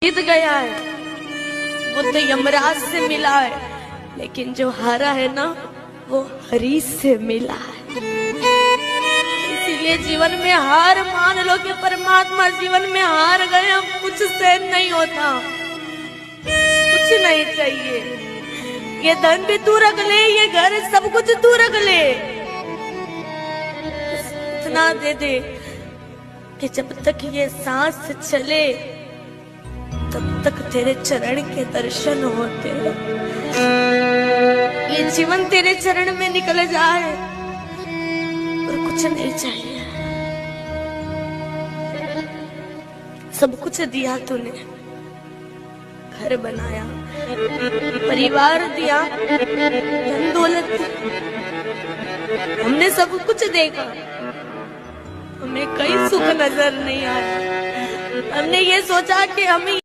जीत गया है वो तो यमराज से मिला है, लेकिन जो हारा है ना वो हरीश से मिला है। इसीलिए जीवन में हार मान लो कि परमात्मा जीवन में हार गए, अब कुछ सहन नहीं होता, कुछ नहीं चाहिए। ये धन भी तू रख ले, ये घर सब कुछ तू रख ले, इतना दे दे कि जब तक ये सांस चले तब तक तेरे चरण के दर्शन होते, ये जीवन तेरे चरण में निकल जाए और कुछ नहीं चाहिए। सब कुछ दिया तूने, घर बनाया, परिवार दिया, धन दौलत, हमने सब कुछ देखा, हमें कहीं सुख नजर नहीं आया। हमने ये सोचा कि हमें